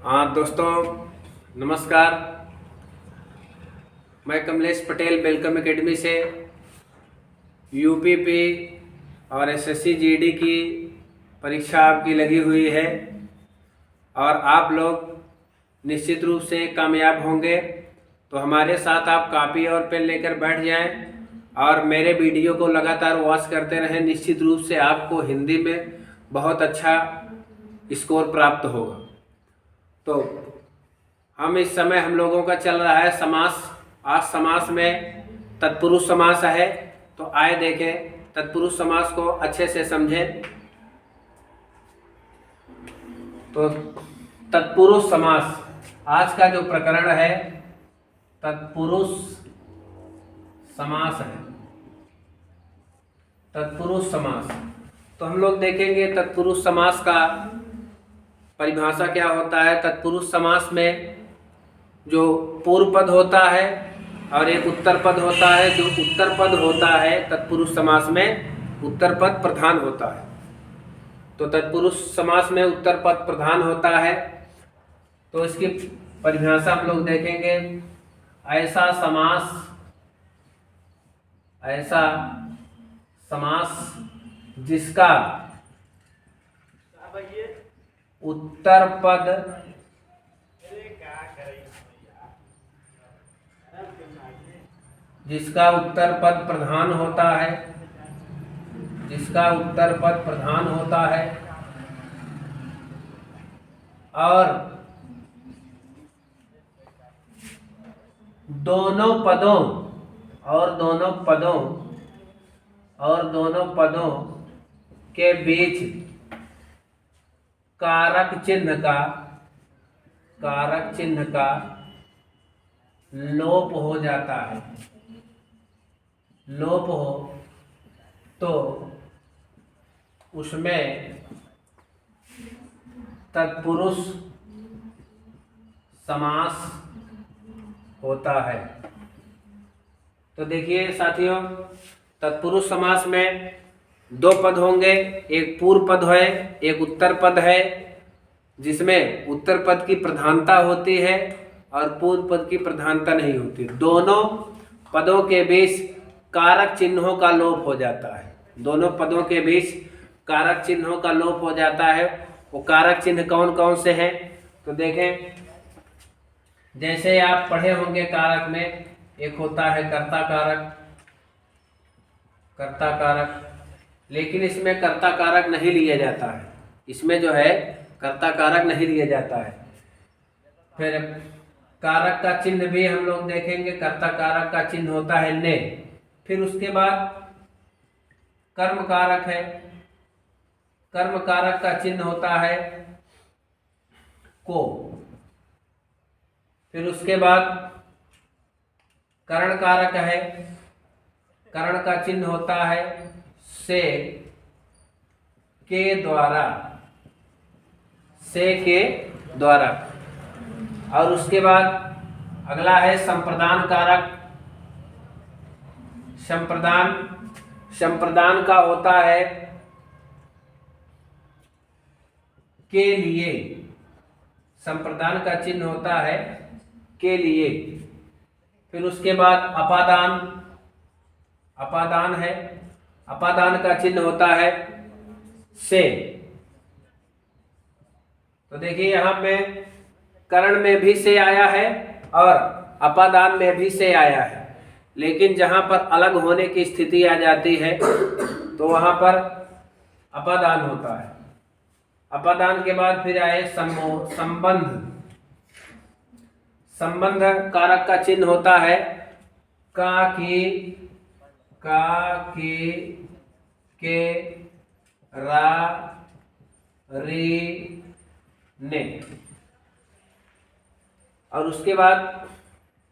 हाँ दोस्तों, नमस्कार। मैं कमलेश पटेल वेलकम एकेडमी से यूपीपी और एसएससी जीडी की परीक्षा आपकी लगी हुई है और आप लोग निश्चित रूप से कामयाब होंगे। तो हमारे साथ आप कापी और पेन लेकर बैठ जाएं और मेरे वीडियो को लगातार वॉच करते रहें। निश्चित रूप से आपको हिंदी में बहुत अच्छा स्कोर प्राप्त होगा। तो हम लोगों का चल रहा है समास। आज समास में तत्पुरुष समास है, तो आए देखें तत्पुरुष समास को अच्छे से समझें। तो तत्पुरुष समास आज का जो प्रकरण है तत्पुरुष समास है। तत्पुरुष समास तो हम लोग देखेंगे तत्पुरुष समास का परिभाषा क्या होता है। तत्पुरुष समास में जो पूर्व पद होता है और एक उत्तर पद होता है। जो उत्तर पद होता है तत्पुरुष समास में उत्तर पद प्रधान होता है। तो तत्पुरुष समास में उत्तर पद प्रधान होता है। तो इसकी परिभाषा हम लोग देखेंगे। ऐसा समास जिसका उत्तर पद प्रधान होता है, और दोनों पदों के बीच कारक चिन्ह का लोप हो जाता है। लोप हो तो उसमें तत्पुरुष समास होता है। तो देखिए साथियों, तत्पुरुष समास में दो पद होंगे। एक पूर्व पद है, एक उत्तर पद है, जिसमें उत्तर पद की प्रधानता होती है और पूर्व पद की प्रधानता नहीं होती। दोनों पदों के बीच कारक चिन्हों का लोप हो जाता है। दोनों पदों के बीच कारक चिन्हों का लोप हो जाता है। वो कारक चिन्ह कौन कौन से हैं तो देखें। जैसे आप पढ़े होंगे कारक में एक होता है कर्ता कारक, लेकिन इसमें कर्ता कारक नहीं लिया जाता है। इसमें जो है कर्ता कारक नहीं लिया जाता है। फिर कारक का चिन्ह भी हम लोग देखेंगे। कर्ता कारक का चिन्ह होता है ने। फिर उसके बाद कर्म कारक है। कर्म कारक का चिन्ह होता है को। फिर उसके बाद करण कारक है। करण का चिन्ह होता है से के द्वारा। और उसके बाद अगला है संप्रदान कारक। संप्रदान का होता है के लिए। संप्रदान का चिन्ह होता है के लिए। फिर उसके बाद अपादान है। अपादान का चिन्ह होता है से। तो देखिए यहाँ पे करण में भी से आया है और अपादान में भी से आया है, लेकिन जहाँ पर अलग होने की स्थिति आ जाती है तो वहाँ पर अपादान होता है। अपादान के बाद फिर आए संबंध कारक का चिन्ह होता है का के रा री ने। और उसके बाद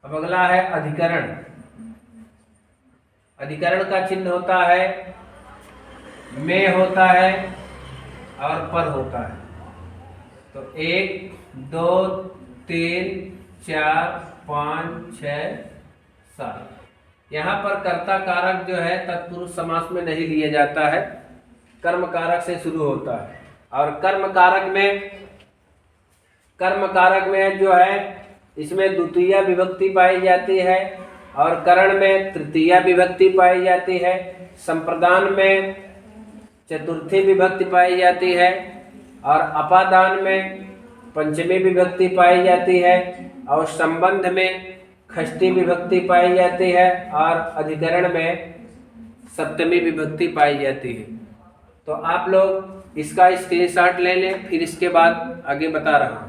अब अगला है अधिकरण। अधिकरण का चिन्ह होता है में होता है और पर होता है। तो 1 2 3 4 5 6 7। यहाँ पर कर्ता कारक जो है तत्पुरुष समास में नहीं लिया जाता है, कर्म कारक से शुरू होता है। और कर्म कारक में कर्म कारक में जो है इसमें द्वितीया विभक्ति पाई जाती है और करण में तृतीया विभक्ति पाई जाती है, संप्रदान में चतुर्थी विभक्ति पाई जाती है और अपादान में पंचमी विभक्ति पाई जाती है और संबंध में षष्ठी विभक्ति पाई जाती है और अधिकरण में सप्तमी विभक्ति पाई जाती है। तो आप लोग इसका स्क्रीनशॉट ले लें, फिर इसके बाद आगे बता रहा हूँ।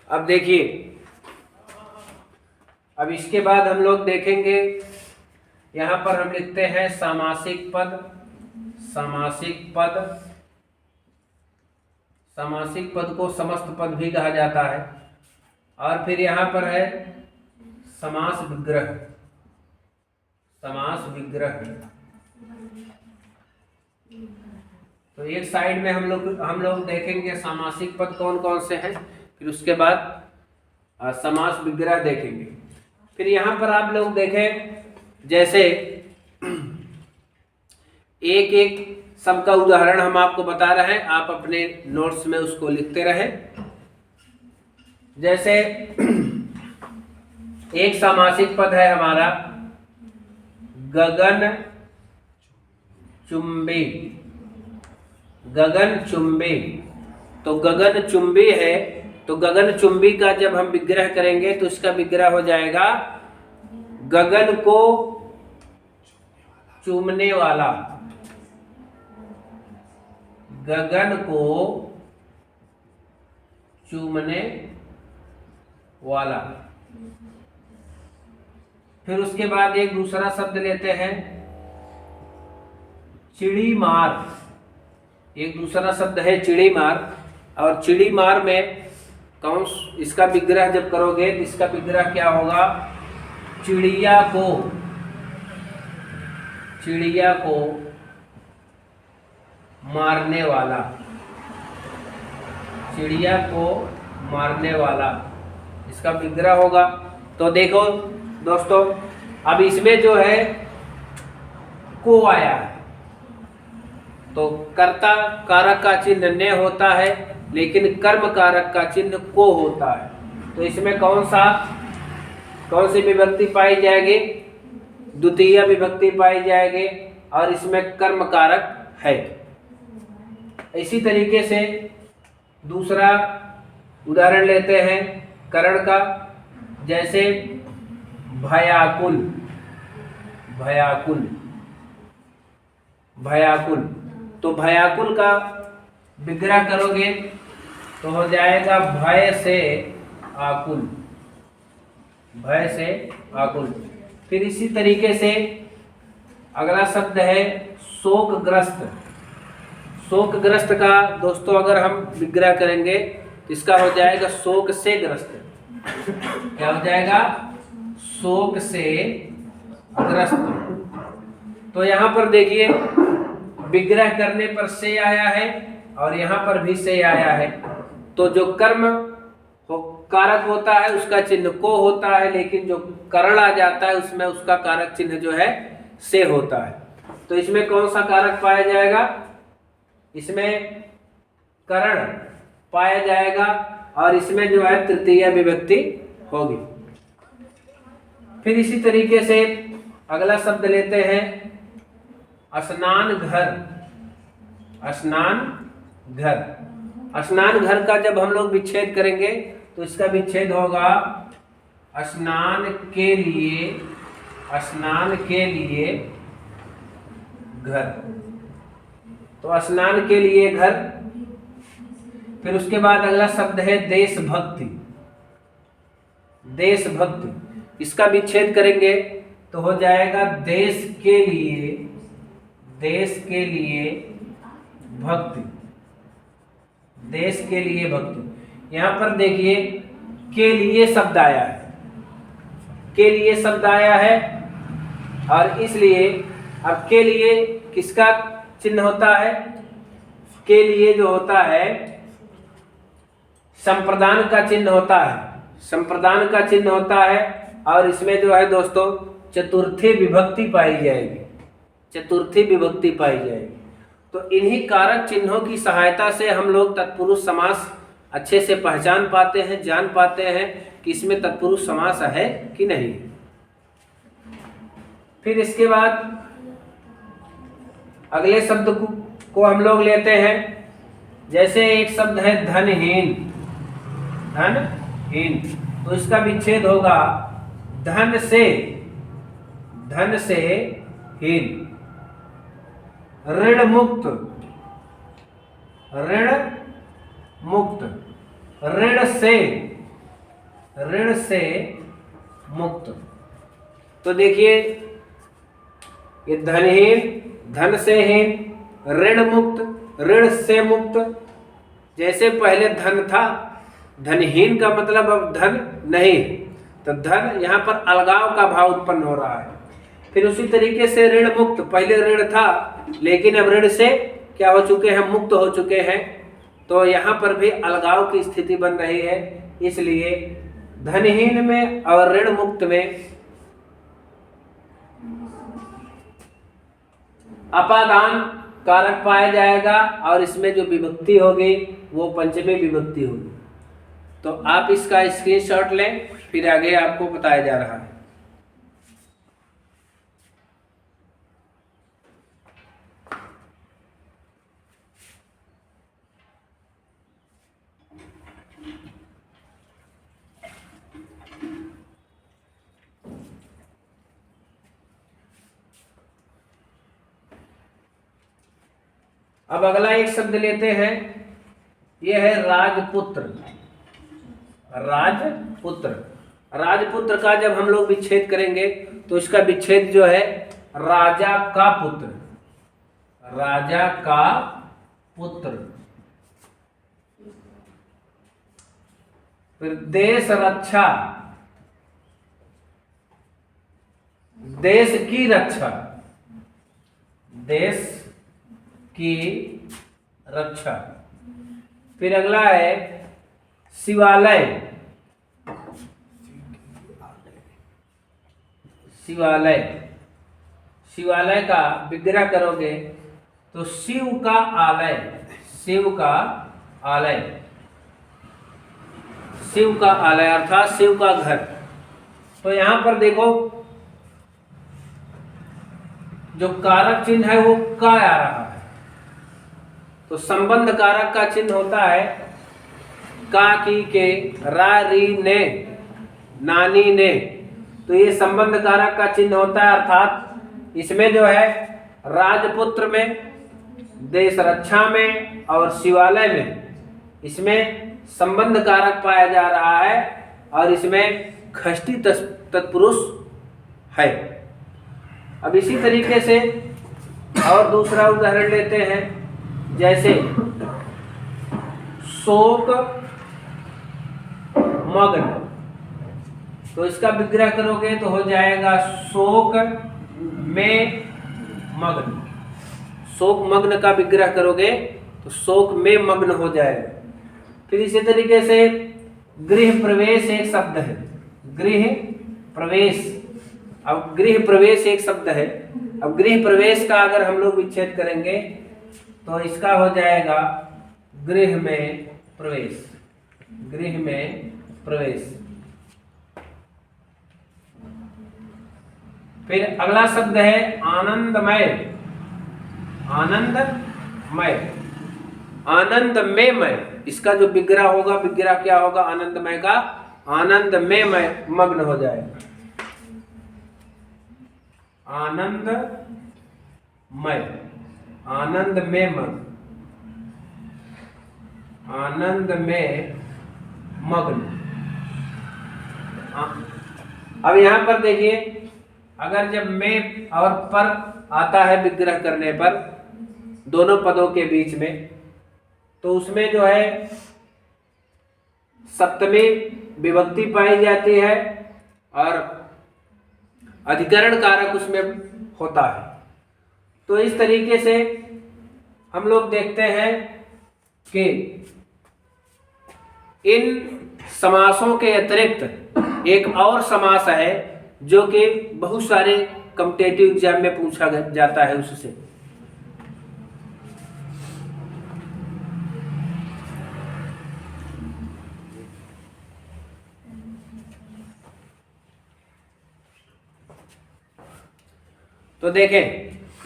अब देखिए, अब इसके बाद हम लोग देखेंगे, यहाँ पर हम लिखते हैं सामासिक पद। सामासिक पद, सामासिक पद को समस्त पद भी कहा जाता है। और फिर यहाँ पर है समास विग्रह। समास विग्रह, तो एक साइड में हम लोग देखेंगे सामासिक पद कौन कौन से हैं, फिर उसके बाद समास विग्रह देखेंगे। फिर यहाँ पर आप लोग देखें, जैसे एक एक सबका उदाहरण हम आपको बता रहे हैं, आप अपने नोट्स में उसको लिखते रहें। जैसे एक सामासिक पद है हमारा गगन चुंबी। गगन चुंबी, तो गगन चुंबी है, तो गगन चुंबी का जब हम विग्रह करेंगे तो इसका विग्रह हो जाएगा गगन को चूमने वाला। गगन को चूमने वाला। फिर उसके बाद एक दूसरा शब्द लेते हैं चिड़ी मार। एक दूसरा शब्द है चिड़ी मार, और चिड़ी मार में कौन इसका विग्रह जब करोगे तो इसका विग्रह क्या होगा, चिड़िया को, चिड़िया को मारने वाला। चिड़िया को मारने वाला इसका विग्रह होगा। तो देखो दोस्तों, अब इसमें जो है को आया है, तो कर्ता कारक का चिन्ह न होता है, लेकिन कर्म कारक का चिन्ह को होता है। तो इसमें कौन सी विभक्ति पाई जाएगी, द्वितीय विभक्ति पाई जाएगी और इसमें कर्म कारक है। इसी तरीके से दूसरा उदाहरण लेते हैं करण का, जैसे भयाकुल। भयाकुल, भयाकुल, तो भयाकुल का विग्रह करोगे तो हो जाएगा भय से आकुल। भय से आकुल। फिर इसी तरीके से अगला शब्द है शोकग्रस्त। शोकग्रस्त का दोस्तों अगर हम विग्रह करेंगे तो इसका हो जाएगा शोक से ग्रस्त। क्या हो जाएगा, शोक से ग्रस्त। तो यहाँ पर देखिए विग्रह करने पर से आया है और यहाँ पर भी से आया है। तो जो कर्म कारक होता है उसका चिन्ह को होता है, लेकिन जो करण आ जाता है उसमें उसका कारक चिन्ह जो है से होता है। तो इसमें कौन सा कारक पाया जाएगा, इसमें करण पाया जाएगा और इसमें जो है तृतीय विभक्ति होगी। फिर इसी तरीके से अगला शब्द लेते हैं स्नान घर। स्नान घर। स्नान घर का जब हम लोग विच्छेद करेंगे तो इसका विच्छेद होगा स्नान के लिए, स्नान के लिए घर। तो स्नान के लिए घर। फिर उसके बाद अगला शब्द है देशभक्ति। देशभक्ति, इसका विच्छेद करेंगे तो हो जाएगा देश के लिए, देश के लिए भक्ति। देश के लिए भक्ति। यहाँ पर देखिए के लिए शब्द आया है। के लिए शब्द आया है, और इसलिए अब के लिए किसका चिन्ह होता है? के लिए जो होता है संप्रदान का चिन्ह होता है, संप्रदान का चिन्ह होता है। और इसमें जो है दोस्तों चतुर्थी विभक्ति पाई जाएगी, चतुर्थी विभक्ति पाई जाएगी। तो इन्हीं कारक चिन्हों की सहायता से हम लोग तत्पुरुष समास अच्छे से पहचान पाते हैं, जान पाते हैं कि इसमें तत्पुरुष समास है कि नहीं। फिर इसके बाद अगले शब्द को हम लोग लेते हैं। जैसे एक शब्द है धनहीन, धनहीन, तो इसका विच्छेद होगा धन से, धन से हीन। ऋण मुक्त, ऋण मुक्त, ऋण से, ऋण से मुक्त। तो देखिए ये धनहीन, धन से हीन, ऋण मुक्त, ऋण से मुक्त। जैसे पहले धन था, धनहीन का मतलब अब धन नहीं, तो धन यहाँ पर अलगाव का भाव उत्पन्न हो रहा है। फिर उसी तरीके से ऋण मुक्त, पहले ऋण था लेकिन अब ऋण से क्या हो चुके हैं? मुक्त हो चुके हैं। तो यहाँ पर भी अलगाव की स्थिति बन रही है, इसलिए धनहीन में और ऋण मुक्त में अपादान कारक पाया जाएगा, और इसमें जो विभक्ति होगी वो पंचमी विभक्ति होगी। तो आप इसका स्क्रीनशॉट लें, फिर आगे आपको बताया जा रहा है। अब अगला एक शब्द लेते हैं, यह है राजपुत्र। राजपुत्र, राजपुत्र का जब हम लोग विच्छेद करेंगे तो इसका विच्छेद जो है राजा का पुत्र, राजा का पुत्र। फिर देश रक्षा, देश की रक्षा, देश की रक्षा। फिर अगला है शिवालय, शिवालय, शिवालय का विग्रह करोगे तो शिव का आलय, शिव का आलय, शिव का आलय अर्थात शिव का घर। तो यहां पर देखो जो कारक चिन्ह है वो का आ रहा है, तो संबंध कारक का चिन्ह होता है का, की, के, रा, री, ने, नानी, ने। तो ये संबंध कारक का चिन्ह होता है, अर्थात इसमें जो है राजपुत्र में, देश रक्षा में और शिवालय में इसमें संबंध कारक पाया जा रहा है, और इसमें षष्ठी तत्पुरुष है। अब इसी तरीके से और दूसरा उदाहरण लेते हैं, जैसे शोक मग्न, तो इसका विग्रह करोगे तो हो जाएगा शोक में मग्न। शोक मग्न का विग्रह करोगे तो शोक में मग्न हो जाएगा। फिर इसी तरीके से गृह प्रवेश एक शब्द है, गृह प्रवेश। अब गृह प्रवेश एक शब्द है, अब गृह प्रवेश का अगर हम लोग विच्छेद करेंगे तो इसका हो जाएगा गृह में प्रवेश, गृह में प्रवेश। फिर अगला शब्द है आनंदमय, आनंदमय, आनंद में मय। इसका जो विग्रह होगा, विग्रह क्या होगा आनंदमय का? आनंद में मय मग्न हो जाएगा, आनंदमय, आनंद में मग्न, आनंद में मग्न। अब यहां पर देखिए, अगर जब में और पर आता है विग्रह करने पर दोनों पदों के बीच में, तो उसमें जो है सप्तमी विभक्ति पाई जाती है, और अधिकरण कारक उसमें होता है। तो इस तरीके से हम लोग देखते हैं कि इन समासों के अतिरिक्त एक और समास है जो कि बहुत सारे कॉम्पिटिटिव एग्जाम में पूछा जाता है उससे। तो देखें,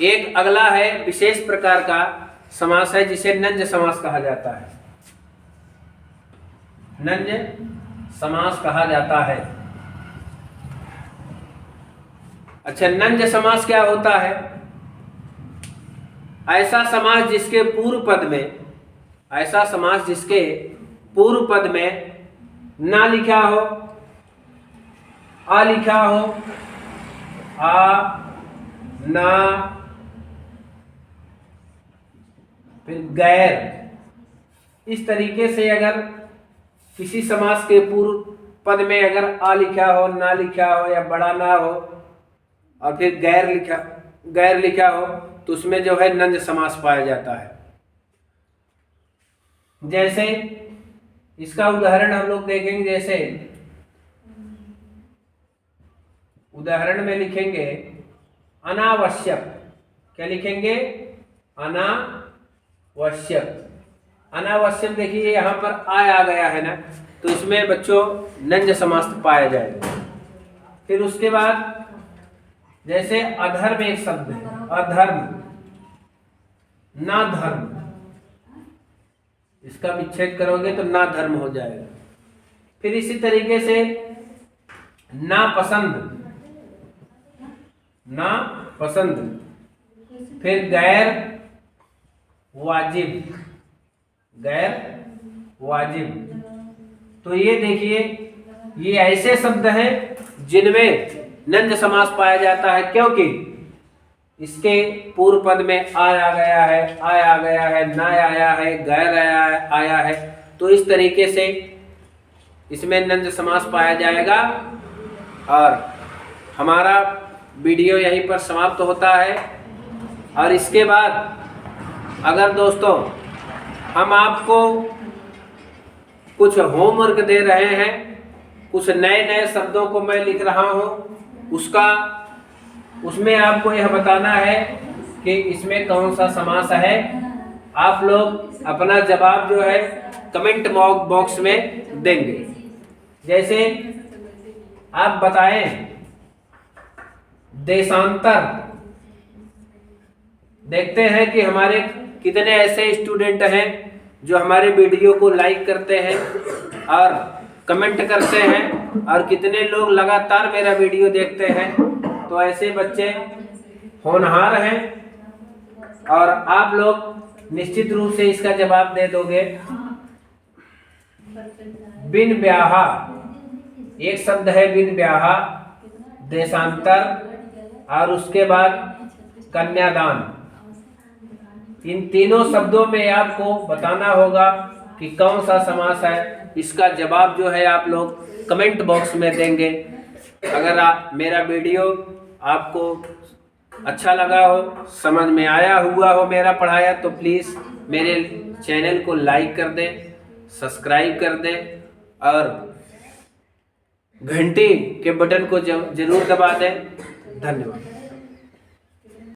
एक अगला है विशेष प्रकार का समास है जिसे नंज समास कहा जाता है। नंज समास कहा जाता है। अच्छा, नंज समास क्या होता है? ऐसा समास जिसके पूर्व पद में, ऐसा समास जिसके पूर्व पद में ना लिखा हो, आ लिखा हो, आ, ना, फिर गैर, इस तरीके से अगर किसी समास के पूर्व पद में अगर आ लिखा हो, ना लिखा हो या बड़ा ना हो और फिर गैर लिखा हो तो उसमें जो है नंज समास पाया जाता है। जैसे इसका उदाहरण हम लोग देखेंगे। जैसे उदाहरण में लिखेंगे अनावश्यक। क्या लिखेंगे? अनावश्यक। अनावश्यक देखिए यहाँ पर आ गया है ना, तो इसमें बच्चों नंज समास पाया जाएगा। फिर उसके बाद जैसे अधर्म एक शब्द है, अधर्म, ना धर्म, इसका विच्छेद करोगे तो ना धर्म हो जाएगा। फिर इसी तरीके से ना पसंद, ना पसंद, फिर गैर वाजिब, गैर वाजिब। तो ये देखिए, ये ऐसे शब्द हैं जिनमें नंज समास पाया जाता है, क्योंकि इसके पूर्व पद में आ गया है, आ गया है, ना आया है, गैर आया है। तो इस तरीके से इसमें नंज समास पाया जाएगा। और हमारा वीडियो यहीं पर समाप्त होता है। और इसके बाद अगर दोस्तों हम आपको कुछ होमवर्क दे रहे हैं, कुछ नए नए शब्दों को मैं लिख रहा हूँ, उसमें आपको यह बताना है कि इसमें कौन सा समास है। आप लोग अपना जवाब जो है कमेंट बॉक्स में देंगे। जैसे आप बताएं देशांतर। देखते हैं कि हमारे कितने ऐसे स्टूडेंट हैं जो हमारे वीडियो को लाइक करते हैं और कमेंट करते हैं, और कितने लोग लगातार मेरा वीडियो देखते हैं। तो ऐसे बच्चे होनहार हैं और आप लोग निश्चित रूप से इसका जवाब दे दोगे। बिन ब्याहा, एक शब्द है बिन ब्याहा, देशांतर और उसके बाद कन्यादान। इन तीनों शब्दों में आपको बताना होगा कि कौन सा समास है। इसका जवाब जो है आप लोग कमेंट बॉक्स में देंगे। अगर मेरा वीडियो आपको अच्छा लगा हो, समझ में आया हुआ हो मेरा पढ़ाया, तो प्लीज़ मेरे चैनल को लाइक कर दें, सब्सक्राइब कर दें और घंटी के बटन को जरूर दबा दें। धन्यवाद।